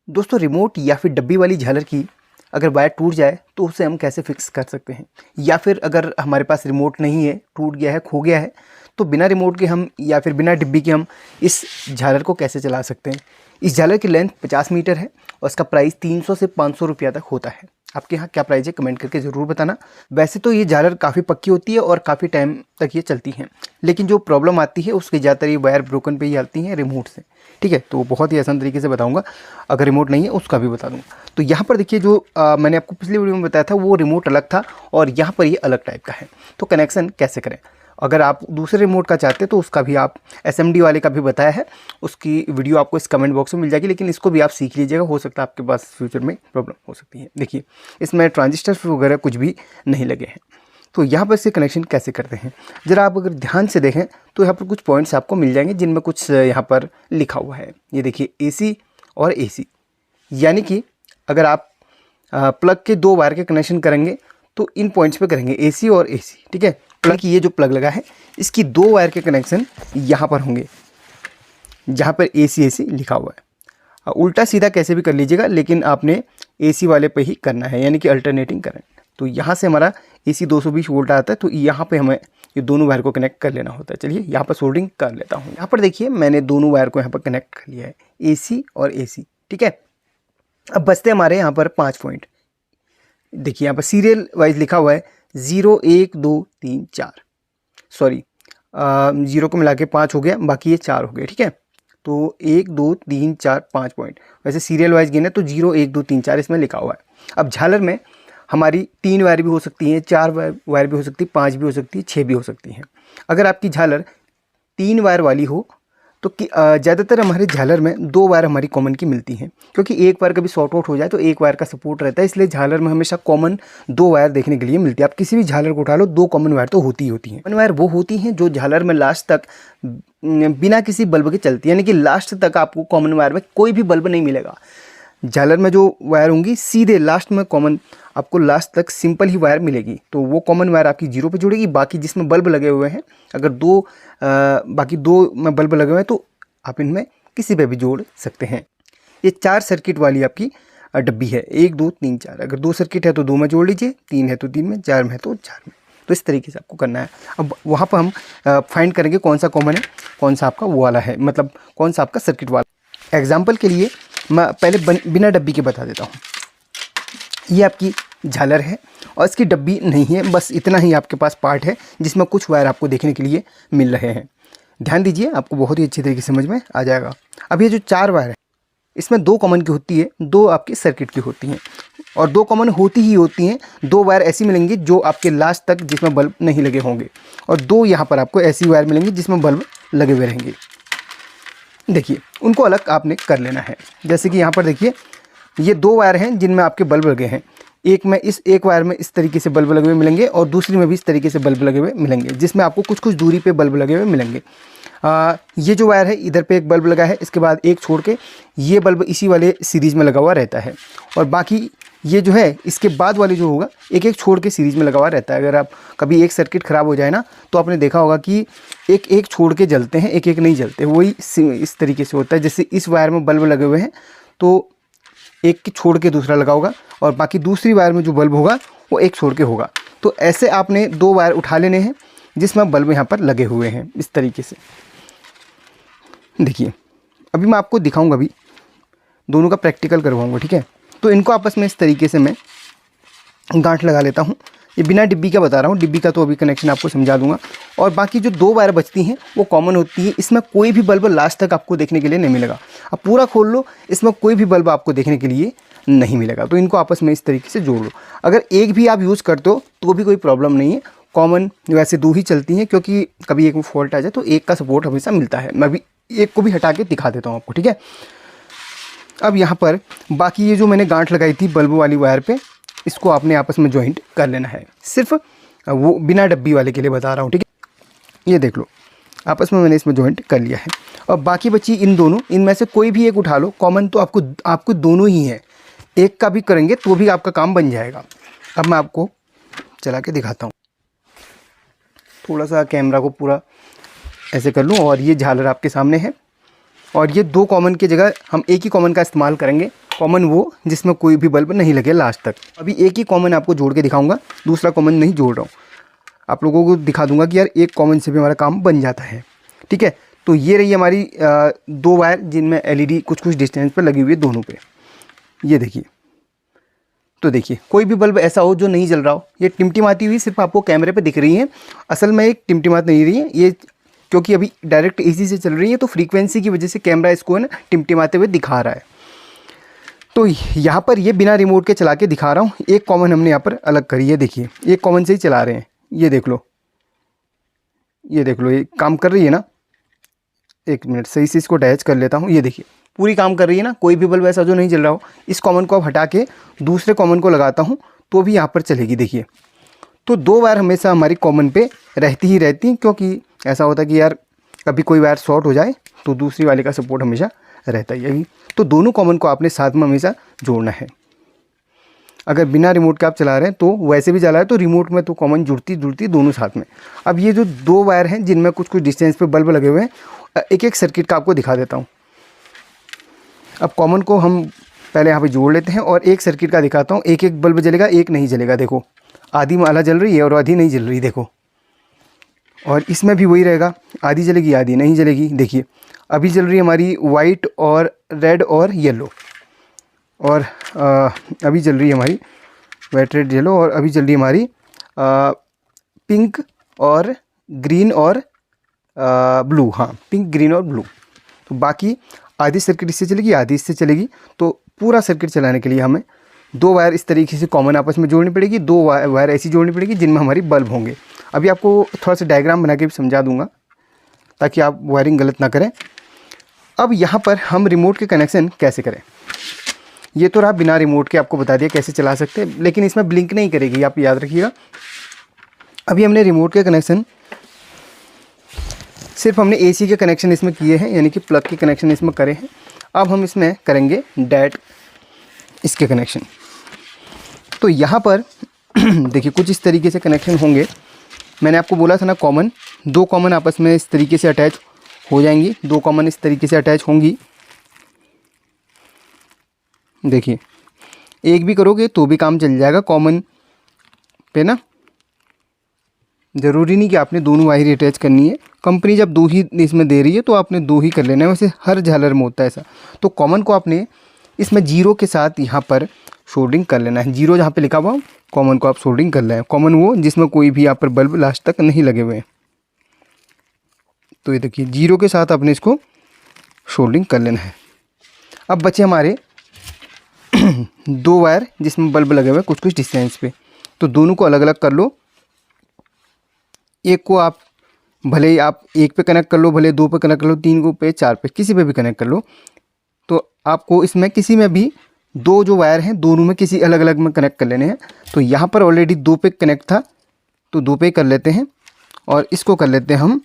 दोस्तों रिमोट या फिर डब्बी वाली झालर की अगर वायर टूट जाए तो उसे हम कैसे फिक्स कर सकते हैं, या फिर अगर हमारे पास रिमोट नहीं है, टूट गया है, खो गया है, तो बिना रिमोट के हम या फिर बिना डिब्बी के हम इस झालर को कैसे चला सकते हैं। इस झालर की लेंथ 50 मीटर है और इसका प्राइस 300 से 500 रुपया तक होता है। आपके यहाँ क्या प्राइस है कमेंट करके ज़रूर बताना। वैसे तो ये झालर काफ़ी पक्की होती है और काफ़ी टाइम तक ये चलती हैं, लेकिन जो प्रॉब्लम आती है उसके ज़्यादातर ये वायर ब्रोकन पे ही आती हैं रिमोट से। ठीक है, तो बहुत ही आसान तरीके से बताऊंगा, अगर रिमोट नहीं है उसका भी बता दूंगा। तो यहाँ पर देखिए जो मैंने आपको पिछली वीडियो में बताया था वो रिमोट अलग था और यहाँ पर ये अलग टाइप का है। तो कनेक्शन कैसे करें, अगर आप दूसरे रिमोट का चाहते हैं तो उसका भी आप SMD वाले का भी बताया है, उसकी वीडियो आपको इस कमेंट बॉक्स में मिल जाएगी, लेकिन इसको भी आप सीख लीजिएगा, हो सकता है आपके पास फ्यूचर में प्रॉब्लम हो सकती है। देखिए इसमें ट्रांजिस्टर वगैरह कुछ भी नहीं लगे हैं। तो यहाँ पर इससे कनेक्शन कैसे करते हैं ज़रा आप अगर ध्यान से देखें तो यहाँ पर कुछ पॉइंट्स आपको मिल जाएंगे जिनमें कुछ यहाँ पर लिखा हुआ है। ये देखिए AC और AC, यानी कि अगर आप प्लग के दो वायर के कनेक्शन करेंगे तो इन पॉइंट्स पे करेंगे AC और AC। ठीक है, प्लग की ये जो प्लग लगा है इसकी दो वायर के कनेक्शन यहाँ पर होंगे जहाँ पर AC लिखा हुआ है। उल्टा सीधा कैसे भी कर लीजिएगा, लेकिन आपने AC वाले पे ही करना है, यानी कि अल्टरनेटिंग करंट। तो यहाँ से हमारा AC 220 वोल्ट आता है, तो यहाँ पे हमें ये दोनों वायर को कनेक्ट कर लेना होता है। चलिए यहाँ पर सोल्डरिंग कर लेता हूँ। यहाँ पर देखिए मैंने दोनों वायर को यहाँ पर कनेक्ट कर लिया है, AC और AC। ठीक है, अब बचते हमारे यहाँ पर 5 पॉइंट। देखिए यहाँ पर सीरियल वाइज लिखा हुआ है 0 1 2 3 4, सॉरी 0 को मिला के 5 हो गया, बाकी ये 4 हो गए। ठीक है, तो 1 2 3 4 5 पॉइंट, वैसे सीरियल वाइज गिने तो 0 1 2 3 4 इसमें लिखा हुआ है। अब झालर में हमारी 3 वायर भी हो सकती हैं, 4 वायर भी हो सकती है, 5 भी हो सकती है, 6 भी हो सकती हैं। अगर आपकी झालर 3 वायर वाली हो तो ज़्यादातर हमारे झालर में 2 वायर हमारी कॉमन की मिलती हैं, क्योंकि एक वायर कभी शॉर्ट आउट हो जाए तो एक वायर का सपोर्ट रहता है, इसलिए झालर में हमेशा कॉमन 2 वायर देखने के लिए मिलती है। आप किसी भी झालर को उठा लो 2 कॉमन वायर तो होती ही होती हैं। कॉमन वायर वो होती हैं जो झालर में लास्ट तक बिना किसी बल्ब के चलती है, यानी कि लास्ट तक आपको कॉमन वायर में कोई भी बल्ब नहीं मिलेगा। झालर में जो वायर होंगी सीधे लास्ट में कॉमन आपको लास्ट तक सिंपल ही वायर मिलेगी, तो वो कॉमन वायर आपकी 0 पे जुड़ेगी। बाकी जिसमें बल्ब लगे हुए हैं, अगर बाकी 2 में बल्ब लगे हुए हैं तो आप इनमें किसी पे भी जोड़ सकते हैं। ये 4 सर्किट वाली आपकी डब्बी है, 1 2 3 4। अगर 2 सर्किट है तो 2 में जोड़ लीजिए, 3 है तो 3 में, 4 में है तो 4 में। तो इस तरीके से आपको करना है। अब वहाँ पर हम फाइंड करेंगे कौन सा कॉमन है, कौन सा आपका वो वाला है, मतलब कौन सा आपका सर्किट वाला। एग्जाम्पल के लिए मैं पहले बिना डब्बी के बता देता हूँ। ये आपकी झालर है और इसकी डब्बी नहीं है, बस इतना ही आपके पास पार्ट है जिसमें कुछ वायर आपको देखने के लिए मिल रहे हैं। ध्यान दीजिए, आपको बहुत ही अच्छी तरीके से समझ में आ जाएगा। अब ये जो 4 वायर है इसमें 2 कॉमन की होती है, 2 आपकी सर्किट की होती हैं, और 2 कॉमन होती ही होती हैं। 2 वायर ऐसी मिलेंगी जो आपके लास्ट तक जिसमें बल्ब नहीं लगे होंगे, और 2 यहाँ पर आपको ऐसी वायर मिलेंगी जिसमें बल्ब लगे हुए रहेंगे। देखिए उनको अलग आपने कर लेना है। जैसे कि यहाँ पर देखिए ये 2 वायर हैं जिनमें आपके बल्ब लगे हैं, एक वायर में इस तरीके से बल्ब लगे हुए मिलेंगे और दूसरी में भी इस तरीके से बल्ब लगे हुए मिलेंगे, जिसमें आपको कुछ कुछ दूरी पे बल्ब लगे हुए मिलेंगे। ये जो वायर है इधर पे एक बल्ब लगा है, इसके बाद एक छोड़ के ये बल्ब इसी वाले सीरीज़ में लगा हुआ रहता है, और बाकी ये जो है इसके बाद वाले जो होगा एक एक छोड़ के सीरीज़ में लगा हुआ रहता है। अगर आप कभी एक सर्किट ख़राब हो जाए ना तो आपने देखा होगा कि एक एक छोड़ के जलते हैं, एक एक नहीं जलते। वही इस तरीके से होता है, जैसे इस वायर में बल्ब लगे हुए हैं तो एक की छोड़ के दूसरा लगा होगा, और बाकी दूसरी वायर में जो बल्ब होगा वो एक छोड़ के होगा। तो ऐसे आपने 2 वायर उठा लेने हैं जिसमें बल्ब यहाँ पर लगे हुए हैं इस तरीके से। देखिए अभी मैं आपको दिखाऊंगा, अभी दोनों का प्रैक्टिकल करवाऊंगा। ठीक है, तो इनको आपस में इस तरीके से मैं गांठ लगा लेता हूँ। ये बिना डिब्बी का बता रहा हूँ, डिब्बी का तो अभी कनेक्शन आपको समझा दूंगा। और बाकी जो 2 वायर बचती हैं वो कॉमन होती है, इसमें कोई भी बल्ब लास्ट तक आपको देखने के लिए नहीं मिलेगा। अब पूरा खोल लो, इसमें कोई भी बल्ब आपको देखने के लिए नहीं मिलेगा। तो इनको आपस में इस तरीके से जोड़ लो। अगर एक भी आप यूज़ करते हो तो भी कोई प्रॉब्लम नहीं है, कॉमन वैसे 2 ही चलती हैं, क्योंकि कभी एक में फॉल्ट आ जाए तो एक का सपोर्ट हमेशा मिलता है। मैं अभी एक को भी हटा के दिखा देता हूँ आपको। ठीक है, अब यहाँ पर बाकी ये जो मैंने गांठ लगाई थी बल्ब वाली वायर पे, इसको आपने आपस में जॉइंट कर लेना है। सिर्फ वो बिना डब्बी वाले के लिए बता रहा हूँ। ठीक है, ये देख लो आपस में मैंने इसमें जॉइंट कर लिया है। और बाकी बची इन दोनों, इनमें से कोई भी एक उठा लो। कॉमन तो आपको दोनों ही हैं, एक का भी करेंगे तो भी आपका काम बन जाएगा। अब मैं आपको चला के दिखाता हूँ। थोड़ा सा कैमरा को पूरा ऐसे कर लूँ, और ये झालर आपके सामने है, और ये 2 कॉमन की जगह हम एक ही कॉमन का इस्तेमाल करेंगे। कॉमन वो जिसमें कोई भी बल्ब नहीं लगे लास्ट तक। अभी एक ही कॉमन आपको जोड़ के दिखाऊंगा, दूसरा कॉमन नहीं जोड़ रहा हूँ। आप लोगों को दिखा दूंगा कि यार एक कॉमन से भी हमारा काम बन जाता है। ठीक है, तो ये रही हमारी 2 वायर जिनमें LED कुछ कुछ डिस्टेंस पर लगी हुई है दोनों पे। ये देखिए, तो देखिए कोई भी बल्ब ऐसा हो जो नहीं जल रहा हो, ये टिमटिमाती हुई सिर्फ आपको कैमरे पे दिख रही है, असल में एक टिमटिमात नहीं रही है ये, क्योंकि अभी डायरेक्ट AC से चल रही है तो फ्रीक्वेंसी की वजह से कैमरा इसको है ना टिमटिमाते हुए दिखा रहा है। तो यहाँ पर ये बिना रिमोट के चला के दिखा रहा हूँ। एक कॉमन हमने यहाँ पर अलग करी है, देखिए एक कॉमन से ही चला रहे हैं। ये देख लो, ये देख लो, ये काम कर रही है ना। एक मिनट सही से इसको अटैच कर लेता हूँ। ये देखिए पूरी काम कर रही है ना, कोई भी बल्ब ऐसा जो नहीं जल रहा हो। इस कॉमन को अब हटा के दूसरे कॉमन को लगाता हूँ तो भी यहाँ पर चलेगी। देखिए, तो 2 वायर हमेशा हमारी कॉमन पे रहती ही रहती, क्योंकि ऐसा होता है कि यार कभी कोई वायर शॉर्ट हो जाए तो दूसरी वाले का सपोर्ट हमेशा रहता ही है। तो दोनों कॉमन को आपने साथ में हमेशा जोड़ना है। अगर बिना रिमोट के आप चला रहे हैं तो वैसे भी चला है तो रिमोट में तो कॉमन जुड़ती दोनों साथ में। अब ये जो 2 वायर हैं जिनमें कुछ कुछ डिस्टेंस पे बल्ब लगे हुए हैं, एक एक सर्किट का आपको दिखा देता हूँ। अब कॉमन को हम पहले यहाँ पे जोड़ लेते हैं और एक सर्किट का दिखाता हूँ। एक एक बल्ब जलेगा, एक नहीं जलेगा। देखो आधी माला जल रही है और आधी नहीं जल रही, देखो। और इसमें भी वही रहेगा, आधी जलेगी आधी नहीं जलेगी। देखिए अभी जल रही है हमारी वाइट और रेड और येलो, और अभी जल रही है हमारी वाइट रेड येलो, और अभी जल रही है हमारी पिंक और ग्रीन और ब्लू। हाँ, पिंक ग्रीन और ब्लू। तो बाकी आधी सर्किट इससे चलेगी, आधी इससे चलेगी। तो पूरा सर्किट चलाने के लिए हमें 2 वायर इस तरीके से कॉमन आपस में जोड़नी पड़ेगी, 2 वायर ऐसी जोड़नी पड़ेगी जिनमें हमारी बल्ब होंगे। अभी आपको थोड़ा सा डायग्राम बना के भी समझा दूंगा ताकि आप वायरिंग गलत ना करें। अब यहाँ पर हम रिमोट के कनेक्शन कैसे करें, ये तो रहा बिना रिमोट के, आपको बता दिया कैसे चला सकते हैं, लेकिन इसमें ब्लिंक नहीं करेगी, आप याद रखिएगा। अभी हमने रिमोट के कनेक्शन सिर्फ हमने AC के कनेक्शन इसमें किए हैं, यानी कि प्लग के कनेक्शन इसमें करे हैं। अब हम इसमें करेंगे डैट इसके कनेक्शन। तो यहाँ पर देखिए कुछ इस तरीके से कनेक्शन होंगे। मैंने आपको बोला था ना कॉमन, 2 कॉमन आपस में इस तरीके से अटैच हो जाएंगी, 2 कॉमन इस तरीके से अटैच होंगी। देखिए एक भी करोगे तो भी काम चल जाएगा कॉमन पे ना, ज़रूरी नहीं कि आपने दोनों वायर अटैच करनी है। कंपनी जब 2 ही इसमें दे रही है तो आपने 2 ही कर लेना है, वैसे हर झालर में होता है ऐसा। तो कॉमन को आपने इसमें 0 के साथ यहाँ पर सोल्डरिंग कर लेना है। 0 जहाँ पे लिखा हुआ कॉमन को आप सोल्डरिंग कर लें। कॉमन वो जिसमें कोई भी यहाँ पर बल्ब लास्ट तक नहीं लगे हुए हैं। तो ये देखिए 0 के साथ आपने इसको सोल्डरिंग कर लेना है। अब बचे हमारे 2 वायर जिसमें बल्ब लगे हुए हैं कुछ कुछ डिस्टेंस पे, तो दोनों को अलग अलग कर लो। एक को आप भले ही आप 1 पे कनेक्ट कर लो, भले 2 पे कनेक्ट कर लो, 3 को पे 4 पे, किसी पे भी कनेक्ट कर लो। तो आपको इसमें किसी में भी 2 जो वायर हैं दोनों में किसी अलग अलग में कनेक्ट कर लेने हैं। तो यहाँ पर ऑलरेडी 2 पे कनेक्ट था तो 2 पे कर लेते हैं, और इसको कर लेते हैं हम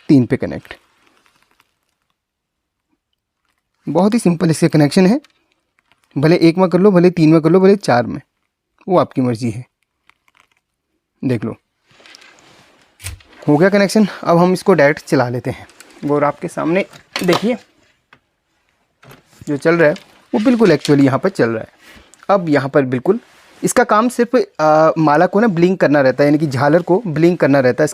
3 पे कनेक्ट। बहुत ही सिंपल इसके कनेक्शन है, भले 1 में कर लो, भले 3 में कर लो, भले 4 में, वो आपकी मर्ज़ी है। देख लो हो गया कनेक्शन। अब हम इसको डायरेक्ट चला लेते हैं। और आपके सामने देखिए जो चल रहा है वो बिल्कुल एक्चुअली यहाँ पर चल रहा है। अब यहाँ पर बिल्कुल इसका काम सिर्फ माला को ना ब्लिंक करना रहता है, यानी कि झालर को ब्लिंक करना रहता है।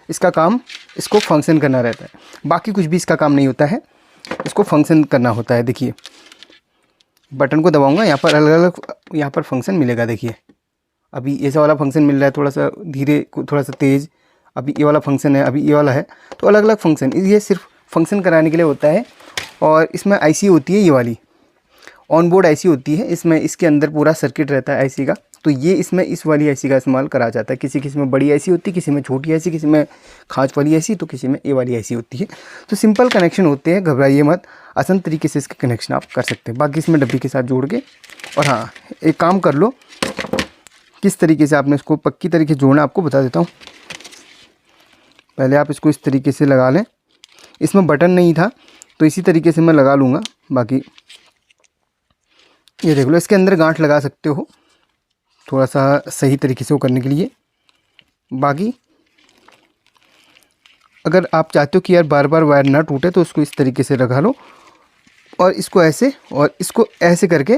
इसका काम इसको फंक्शन करना रहता है, बाकी कुछ भी इसका काम नहीं होता है, इसको फंक्शन करना होता है। देखिए बटन को दबाऊंगा, यहाँ पर अलग अलग यहाँ पर फंक्शन मिलेगा। देखिए अभी ऐसा वाला फंक्शन मिल रहा है, थोड़ा सा धीरे, थोड़ा सा तेज़। अभी ये वाला फंक्शन है, अभी ये वाला है। तो अलग अलग फंक्शन, ये सिर्फ फंक्शन कराने के लिए होता है। और इसमें IC होती है, ये वाली ऑन बोर्ड IC होती है। इसमें इसके अंदर पूरा सर्किट रहता है IC का। तो ये इसमें इस वाली IC का इस्तेमाल करा जाता है। किसी में बड़ी IC होती है, किसी में छोटी IC, किसी में खाँच वाली IC, तो किसी में ये वाली IC होती है। तो सिंपल कनेक्शन होते हैं, घबराइए मत, आसान तरीके से इसके कनेक्शन आप कर सकते हैं। बाकी इसमें डब्बी के साथ जोड़ के, और हाँ एक काम कर लो, किस तरीके से आपने इसको पक्की तरीके से जोड़ना आपको बता देता हूँ। पहले आप इसको इस तरीके से लगा लें। इसमें बटन नहीं था तो इसी तरीके से मैं लगा लूँगा। बाकी ये देख लो, इसके अंदर गांठ लगा सकते हो थोड़ा सा सही तरीके से वो करने के लिए। बाकी अगर आप चाहते हो कि यार बार बार वायर ना टूटे तो उसको इस तरीके से लगा लो, और इसको ऐसे और इसको ऐसे करके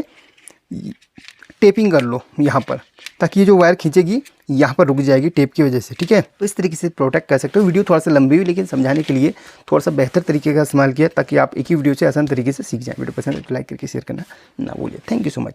टेपिंग कर लो यहाँ पर, ताकि ये जो वायर खींचेगी यहाँ पर रुक जाएगी टेप की वजह से, ठीक है। तो इस तरीके से प्रोटेक्ट कर सकते हो। वीडियो थोड़ा सा लंबी हुई, लेकिन समझाने के लिए थोड़ा सा बेहतर तरीके का इस्तेमाल किया, ताकि आप एक ही वीडियो से आसान तरीके से सीख जाएं। वीडियो पसंद है तो लाइक करके शेयर करना ना भूलिए। Thank you so much.